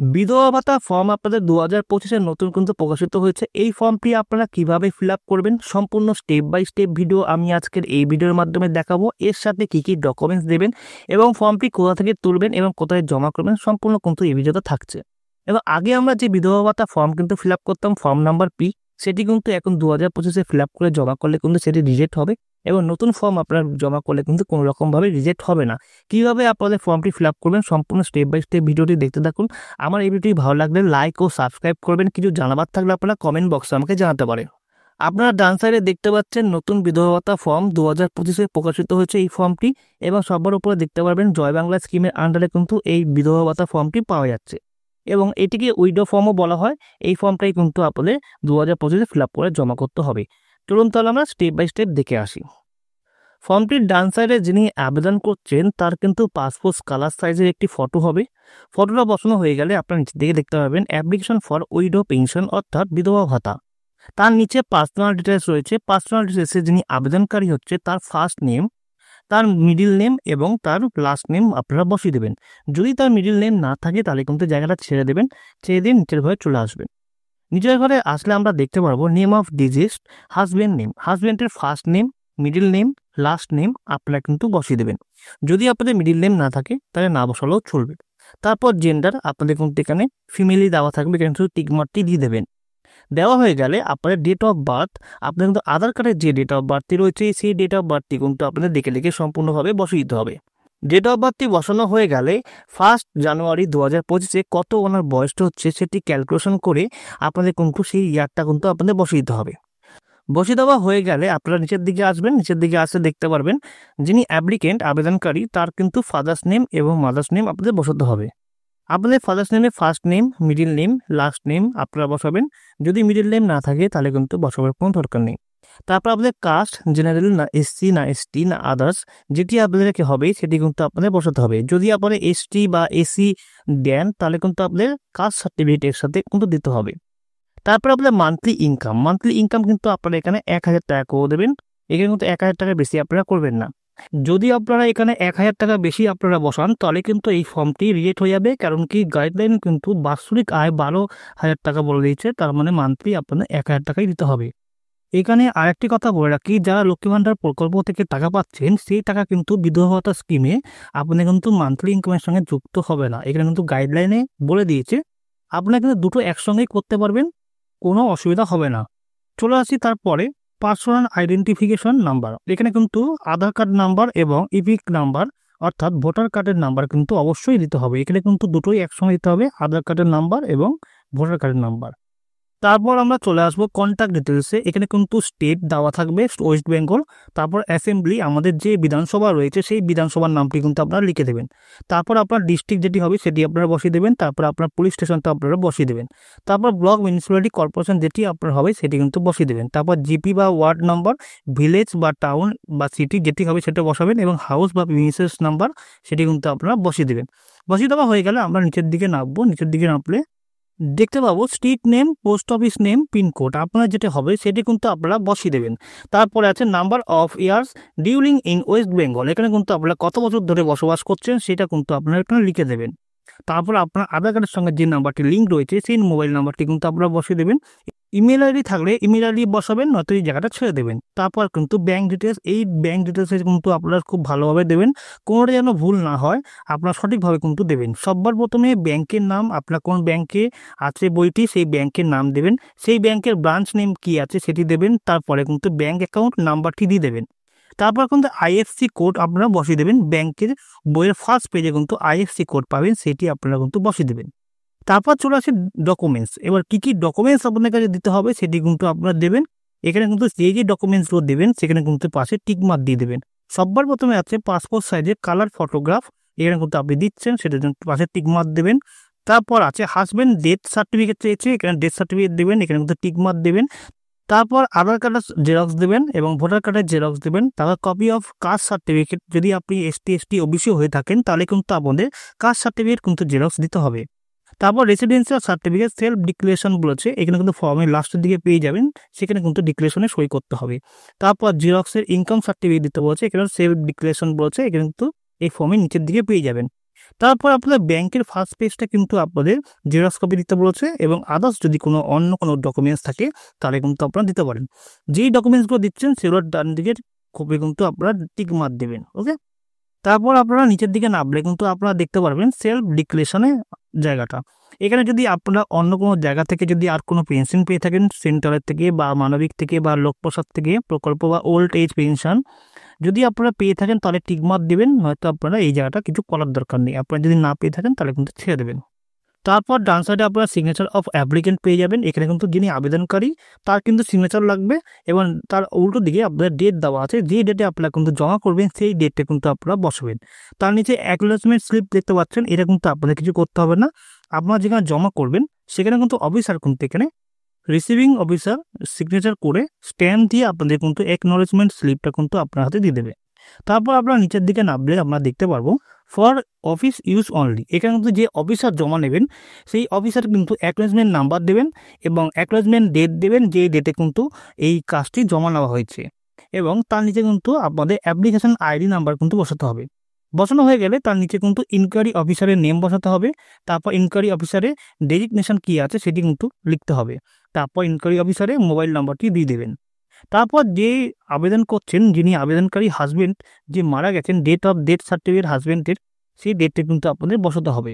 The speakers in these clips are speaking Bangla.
বিধবা ভাতা ফর্ম আপনাদের 2025-এর নতুন কিন্তু প্রকাশিত হয়েছে। এই ফর্মটি আপনারা কিভাবে ফিল আপ করবেন সম্পূর্ণ স্টেপ বাই স্টেপ ভিডিও আমি আজকের এই ভিডিওর মাধ্যমে দেখাবো। এর সাথে কি কি ডকুমেন্টস দেবেন এবং ফর্মটি কোথা থেকে তুলবেন এবং কোথায় জমা করবেন সম্পূর্ণ কিন্তু এই ভিডিওতে থাকছে। এবং আগে আমরা যে বিধবা ভাতা ফর্ম কিন্তু ফিল আপ করতাম ফর্ম নাম্বার পি, সেটি কিন্তু এখন 2025-এ ফিল আপ করে জমা করলে কিন্তু সেটি রিজেক্ট হবে এবং নতুন ফর্ম আপনারা জমা করলে কিন্তু কোনো রকমভাবে রিজেক্ট হবে না। কীভাবে আপনাদের ফর্মটি ফিল আপ করবেন সম্পূর্ণ স্টেপ বাই স্টেপ ভিডিওটি দেখতে থাকুন। আমার এই ভিডিওটি ভালো লাগলে লাইক ও সাবস্ক্রাইব করবেন। কিছু জানাবার থাকলে আপনারা কমেন্ট বক্সে আমাকে জানাতে পারেন। আপনারা ডান সাইডে দেখতে পাচ্ছেন নতুন বিধবা ভাতা ফর্ম 2025-এ প্রকাশিত হয়েছে এই ফর্মটি, এবং সবার উপরে দেখতে পারবেন জয় বাংলা স্কিমের আন্ডারে কিন্তু এই বিধবা ভাতা ফর্মটি পাওয়া যাচ্ছে এবং এটিকে উইডো ফর্মও বলা হয়। এই ফর্মটাই কিন্তু আপনাদের 2025-এ ফিল আপ করে জমা করতে হবে। চলুন তাহলে আমরা স্টেপ বাই স্টেপ দেখে আসি। ফর্মটির ডান সাইডে যিনি আবেদন করছেন তার কিন্তু পাসপোর্ট কালার সাইজের একটি ফটো হবে। ফটোটা বসানো হয়ে গেলে আপনার নিচে দিকে দেখতে পাবেন অ্যাপ্লিকেশন ফর উইডো পেনশন অর্থাৎ বিধবা ভাতা। তার নিচে পার্সোনাল ডিটেলস রয়েছে। পার্সোনাল ডিটেলসে যিনি আবেদনকারী হচ্ছে তার ফার্স্ট নেম, তার মিডিল নেম এবং তার লাস্ট নেম আপনারা বসিয়ে দেবেন। যদি তার মিডিল নেম না থাকে তাহলে কিন্তু জায়গাটা ছেড়ে দেবেন, ছেড়ে দিয়ে নিচের ঘরে চলে আসবেন। নিচের ঘরে আসলে আমরা দেখতে পারবো name of deceased, husband name, হাজব্যান্ডের first name, middle name, last name আপনারা কিন্তু বসিয়ে দেবেন। যদি আপনাদের মিডিল নেম না থাকে তাহলে না বসালেও চলবে। তারপর জেন্ডার আপনাদের কিন্তু এখানে ফিমেলই দেওয়া থাকবে, এখানে শুধু টিক মার্কটি দিয়ে দেবেন। দেওয়া হয়ে গেলে আপনাদের ডেট অফ বার্থ, আপনাদের কিন্তু আধার কার্ডের যে ডেট অফ বার্থটি রয়েছে সেই ডেট অফ বার্থটি কিন্তু আপনাদের দেখে দেখে সম্পূর্ণভাবে বসিয়ে দিতে হবে। ডেট অফ বার্থটি বসানো হয়ে গেলে 1 জানুয়ারি 2025-এ কত ওনার বয়সটা হচ্ছে সেটি ক্যালকুলেশন করে আপনাদের কিন্তু সেই ইয়ারটা কিন্তু আপনাদের বসিয়ে দিতে হবে। বসিয়ে দেওয়া হয়ে গেলে আপনারা নিচের দিকে আসবেন। নিচের দিকে আসলে দেখতে পারবেন যিনি অ্যাপ্লিকেন্ট আবেদনকারী তার কিন্তু ফাদার্স নেম এবং মাদার্স নেম আপনাদের বসাতে হবে। আপনাদের ফাদার্স নেমে first name, middle name, last name আপনারা বসাবেন। যদি মিডিল নেম না থাকে তাহলে কিন্তু বসাবার কোনো দরকার নেই। তারপর আপনাদের কাস্ট, জেনারেল না এসসি না এসটি না আদার্স, যেটি আপনাদেরকে হবে সেটি কিন্তু আপনাদের বসাতে হবে। যদি আপনারা এসটি বা এসি দেন তাহলে কিন্তু আপনাদের কাস্ট সার্টিফিকেটের সাথে কিন্তু দিতে হবে। তারপর আপনাদের মান্থলি ইনকাম কিন্তু আপনারা এখানে 1000 টাকা করে দেবেন। এখানে কিন্তু 1000 টাকার বেশি আপনারা করবেন না। যদি আপনারা এখানে 1000 টাকা বেশি আপনারা বসান তাহলে কিন্তু এই ফর্মটি রিজেক্ট হয়ে যাবে, কারণ কি গাইডলাইন কিন্তু বাৎসরিক আয় 12,000 টাকা বলে দিয়েছে, তার মানে মান্থলি আপনাদের 1000 টাকাই দিতে হবে। এখানে আরেকটি কথা বলে রাখি, যারা লক্ষ্মী ভাণ্ডার প্রকল্প থেকে টাকা পাচ্ছেন সেই টাকা কিন্তু বিধবা ভাতা স্কিমে আপনাদের কিন্তু মান্থলি ইনকামের সঙ্গে যুক্ত হবে না। এখানে কিন্তু গাইডলাইনে বলে দিয়েছে আপনারা কিন্তু দুটো একসঙ্গেই করতে পারবেন, কোনো অসুবিধা হবে না। চলে আসি তারপরে পার্সোনাল আইডেন্টিফিকেশন নাম্বার। এখানে কিন্তু আধার কার্ড নাম্বার এবং ইপিক নাম্বার অর্থাৎ ভোটার কার্ডের নাম্বার কিন্তু অবশ্যই দিতে হবে। এখানে কিন্তু দুটোই একসঙ্গে দিতে হবে, আধার কার্ডের নাম্বার এবং ভোটার কার্ডের নাম্বার। তারপর আমরা চলে আসবো কন্ট্যাক্ট ডিটেলসে। এখানে কিন্তু স্টেট দেওয়া থাকবে ওয়েস্ট বেঙ্গল, তারপর অ্যাসেম্বলি আমাদের যে বিধানসভা রয়েছে সেই বিধানসভার নামটি কিন্তু আপনারা লিখে দেবেন। তারপর আপনার ডিস্ট্রিক্ট যেটি হবে সেটি আপনারা বসিয়ে দেবেন। তারপর আপনার পুলিশ স্টেশনটা আপনারা বসিয়ে দেবেন। তারপর ব্লক, মিউনিসিপ্যালিটি, কর্পোরেশন যেটি আপনার হবে সেটি কিন্তু বসিয়ে দেবেন। তারপর জিপি বা ওয়ার্ড নাম্বার, ভিলেজ বা টাউন বা সিটি যেটি হবে সেটা বসাবেন এবং হাউস বা প্রিমিসেস নাম্বার সেটি কিন্তু আপনারা বসিয়ে দেবেন। বসিয়ে দেওয়া হয়ে গেলে আমরা নিচের দিকে নামবো। নিচের দিকে নামলে দেখতে পাবো street name, post office name, pincode আপনার যেটা হবে সেটি কিন্তু আপনারা বসিয়ে দেবেন। তারপরে আছে number of years during in West Bengal. এখানে কিন্তু আপনারা কত বছর ধরে বসবাস করছেন সেটা কিন্তু আপনারা এখানে লিখে দেবেন। তারপর আপনার আধার কার্ডের সঙ্গে যে নাম্বারটি লিঙ্ক রয়েছে সেই মোবাইল নাম্বারটি কিন্তু আপনারা বসিয়ে দেবেন। ইমেল আইডি থাকলে ইমেল আইডি বসাবেন, নয়তো এই জায়গাটা ছেড়ে দেবেন। তারপর কিন্তু ব্যাঙ্ক ডিটেলস, এই ব্যাঙ্ক ডিটেলসে কিন্তু আপনারা খুব ভালোভাবে দেবেন, কোনোটা যেন ভুল না হয়, আপনারা সঠিকভাবে কিন্তু দেবেন। সবার প্রথমে ব্যাংকের নাম, আপনার কোন ব্যাংকে আছে বইটি সেই ব্যাংকের নাম দেবেন, সেই ব্যাংকের ব্রাঞ্চ নেম কি আছে সেটি দেবেন। তারপরে কিন্তু ব্যাঙ্ক অ্যাকাউন্ট নাম্বারটি দিয়ে দেবেন। তারপর কিন্তু আইএফসি কোড আপনারা বসিয়ে দেবেন। ব্যাংকের বইয়ের ফার্স্ট পেজে কিন্তু আইএফসি কোড পাবেন, সেটি আপনারা কিন্তু বসিয়ে দেবেন। তারপর চলে আসে ডকুমেন্টস। এবার কি কি ডকুমেন্টস আপনাদের কাছে দিতে হবে সেটি কিন্তু আপনারা দেবেন। এখানে কিন্তু যে ডকুমেন্টসগুলো দেবেন সেখানে কিন্তু পাশে টিক মার্ক দিয়ে দেবেন। সবার প্রথমে আছে পাসপোর্ট সাইজের কালার ফটোগ্রাফ, এখানে কিন্তু আপনি দিচ্ছেন সেটার জন্য পাশে টিক মার্ক দেবেন। তারপর আছে হাজব্যান্ড ডেথ সার্টিফিকেট চেয়েছে, এখানে ডেথ সার্টিফিকেট দেবেন, এখানে কিন্তু টিক মার্ক দেবেন। তারপর আধার কার্ডের জেরক্স দেবেন এবং ভোটার কার্ডের জেরক্স দেবেন। তারপর কপি অফ কাস্ট সার্টিফিকেট, যদি আপনি এসটি ওবিসি হয়ে থাকেন তাহলে কিন্তু আপনাদের কাস্ট সার্টিফিকেট কিন্তু জেরক্স দিতে হবে। তারপর রেসিডেন্সিয়াল সার্টিফিকেট সেলফ ডিক্লারেশন বলেছে, এখানে কিন্তু ফর্মের লাস্টের দিকে পেয়ে যাবেন, সেখানে কিন্তু ডিক্লারেশনে সই করতে হবে। তারপর জেরক্সের ইনকাম সার্টিফিকেট দিতে বলেছে, এখানে সেলফ ডিক্লারেশন বলেছে, এখানে কিন্তু এই ফর্মের নিচের দিকে পেয়ে যাবেন। তারপর আপনাদের ব্যাংকের ফার্স্ট পেজটা কিন্তু আপনাদের জেরক্স কপি দিতে বলেছে, এবং আদার্স যদি অন্য কোনো ডকুমেন্টস থাকে তাহলে কিন্তু আপনারা দিতে পারেন। যেই ডকুমেন্টসগুলো দিচ্ছেন সেগুলোর ডান দিকের কপি কিন্তু আপনারা টিক মার্ক দেবেন। ওকে, তারপর আপনারা নিচের দিকে নামলে কিন্তু আপনারা দেখতে পারবেন সেলফ ডিক্লারেশনের জায়গাটা। এখানে যদি আপনারা অন্য কোনো জায়গা থেকে যদি আর কোনো পেনশন পেয়ে থাকেন, সেন্ট্রালের থেকে বা মানবিক থেকে বা লোকপ্রসাদ থেকে প্রকল্প বা ওল্ড এজ পেনশন যদি আপনারা পেয়ে থাকেন তাহলে টিক মার্ক দেবেন, নয়তো আপনারা এই জায়গাটা কিছু করার দরকার নেই। আপনারা যদি না পেয়ে থাকেন তাহলে কিন্তু ছেড়ে দেবেন। তারপর ডান সাইডে আপনারা সিগনেচার অফ অ্যাপ্লিকেন্ট পেয়ে যাবেন। এখানে কিন্তু যিনি আবেদনকারী তার কিন্তু সিগনেচার লাগবে, এবং তার উল্টো দিকে আপনাদের ডেট দেওয়া আছে, যে ডেটে আপনারা কিন্তু জমা করবেন সেই ডেটে কিন্তু আপনারা বসাবেন। তার নিচে অ্যাকনোলেজমেন্ট স্লিপ দেখতে পাচ্ছেন, এটা কিন্তু আপনাদের কিছু করতে হবে না। আপনারা যেখানে জমা করবেন সেখানে কিন্তু অফিসার কিন্তু এখানে রিসিভিং অফিসার সিগনেচার করে স্ট্যাম্প দিয়ে আপনাদের কিন্তু অ্যাকনোলেজমেন্ট স্লিপটা কিন্তু আপনার হাতে দিয়ে দেবে। তারপর আপনারা নিচের দিকে নামলে আমরা দেখতে পারবো ফর অফিস ইউজ অনলি। এখানে কিন্তু যে অফিসার জমা নেবেন সেই অফিসার কিন্তু অ্যাকনোলেজমেন্ট নাম্বার দেবেন এবং অ্যাকনোলেজমেন্ট ডেট দেবেন, যে ডেটে কিন্তু এই কাজটি জমা নেওয়া হয়েছে, এবং তার নিচে কিন্তু আপনাদের অ্যাপ্লিকেশন আইডি নাম্বার কিন্তু বসাতে হবে। বসানো হয়ে গেলে তার নিচে কিন্তু ইনকোয়ারি অফিসারের নেম বসাতে হবে। তারপর ইনকোয়ারি অফিসারের ডেজিগনেশন কী আছে সেটি কিন্তু লিখতে হবে। তারপর ইনকোয়ারি অফিসারের মোবাইল নাম্বারটি দিয়ে দেবেন। তারপর যে আবেদন করছেন, যিনি আবেদনকারী হাজবেন্ড যে মারা গেছেন, ডেথ সার্টিফিকেট হাজবেন্ডের সেই ডেটটা কিন্তু আপনাদের বসাতে হবে।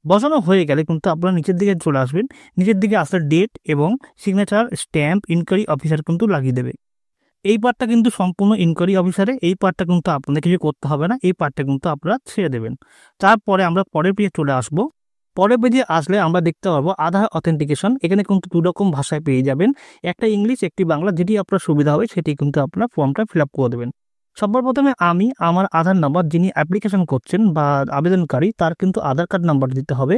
বসানো হয়ে গেলে কিন্তু আপনারা নিচের দিকে চলে আসবেন। নিচের দিকে আসার ডেট এবং সিগনেচার স্ট্যাম্প ইনকোয়ারি অফিসার কিন্তু লাগিয়ে দেবে। এই পার্টটা কিন্তু সম্পূর্ণ ইনকোয়ারি অফিসারে, এই পার্টটা কিন্তু আপনাদের কিছু করতে হবে না, এই পার্টটা কিন্তু আপনারা ছেড়ে দেবেন। তারপরে আমরা পরের পেজে চলে আসবো। পরের পেজে আসলে আমরা দেখতে পাবো আধার অথেন্টিকেশন। এখানে কিন্তু দুরকম ভাষায় পেয়ে যাবেন, একটা ইংলিশ একটি বাংলা, যেটি আপনার সুবিধা হবে সেটি কিন্তু আপনারা ফর্মটা ফিল আপ করে দেবেন। সবার প্রথমে আমি আমার আধার নাম্বার, যিনি অ্যাপ্লিকেশন করছেন বা আবেদনকারী তার কিন্তু আধার কার্ড নাম্বার দিতে হবে।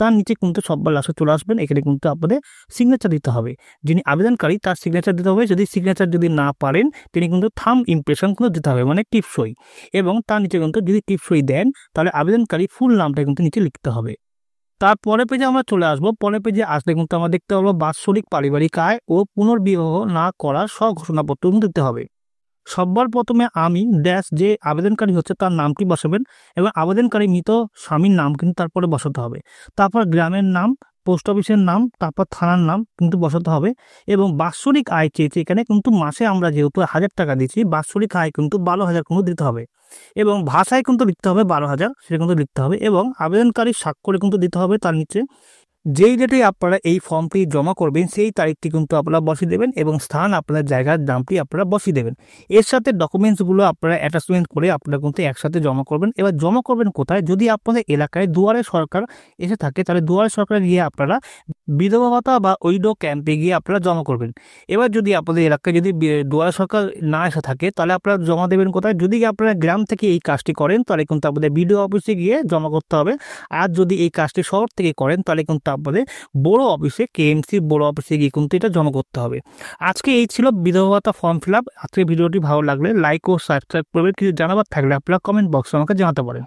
তার নিচে কিন্তু সবার লাস্টে চলে আসবেন, এখানে কিন্তু আপনাদের সিগনেচার দিতে হবে। যিনি আবেদনকারী তার সিগনেচার দিতে হবে, যদি সিগনেচার যদি না পারেন তিনি কিন্তু থাম্ব ইমপ্রেশন কিন্তু দিতে হবে, মানে টিপসই। এবং তার নিচে কিন্তু যদি টিপসই দেন তাহলে আবেদনকারী ফুল নামটা কিন্তু নিচে লিখতে হবে। তারপরে পেজে আমরা চলে আসবো। পরের পেজে আসলে কিন্তু আমরা দেখতে পাবো বাৎসরিক পারিবারিক আয় ও পুনর্বিবাহ না করার স্বঘোষণাপত্র দিতে হবে। সবার প্রথমে আমি ড্যাশ যে আবেদনকারী হচ্ছে তার নামটি বসাবেন, এবং আবেদনকারী মৃত স্বামীর নাম কিন্তু তারপরে বসাতে হবে। তারপর গ্রামের নাম, পোস্ট অফিসের নাম, তারপর থানার নাম কিন্তু বসাতে হবে। এবং বাৎসরিক আয় চেয়েছে, এখানে কিন্তু মাসে আমরা যেহেতু 1000 টাকা দিচ্ছি, বাৎসরিক আয় কিন্তু 12,000 কিন্তু দিতে হবে, এবং ভাষায় কিন্তু লিখতে হবে 12,000, সেটা কিন্তু লিখতে হবে। এবং আবেদনকারীর স্বাক্ষরে কিন্তু দিতে হবে তার নিচে। যেই ডেটে আপনারা এই ফর্মটি জমা করবেন সেই তারিখটি কিন্তু আপনারা বসিয়ে দেবেন, এবং স্থান আপনার জায়গার নামটি আপনারা বসিয়ে দেবেন। এর সাথে ডকুমেন্টসগুলো আপনারা অ্যাটাচমেন্ট করে আপনারা কিন্তু একসাথে জমা করবেন। এবার জমা করবেন কোথায়? যদি আপনাদের এলাকায় দুয়ারে সরকার এসে থাকে তাহলে দুয়ারে সরকারে গিয়ে আপনারা বিধবা ভাতা বা উইডো ক্যাম্পে গিয়ে আপনারা জমা করবেন। এবার যদি আপনাদের এলাকায় যদি দুয়ারে সরকার না এসে থাকে তাহলে আপনারা জমা দেবেন কোথায়? যদি আপনারা গ্রাম থেকে এই কাজটি করেন তাহলে কিন্তু আপনাদের বিডিও অফিসে গিয়ে জমা করতে হবে। আর যদি এই কাজটি শহর থেকে করেন তাহলে কিন্তু আপনাদের বড় অফিসে, কেএমসি বড় অফিসে গিয়ে কিন্তু এটা জমা করতে হবে। আজকে এই ছিল বিধবা ভাতা ফর্ম ফিল আপ। আজকে ভিডিওটি ভালো লাগলে লাইক ও সাবস্ক্রাইব করবেন। কিছু জানাবার থাকলে আপনারা কমেন্ট বক্সে আমাকে জানাতে পারেন।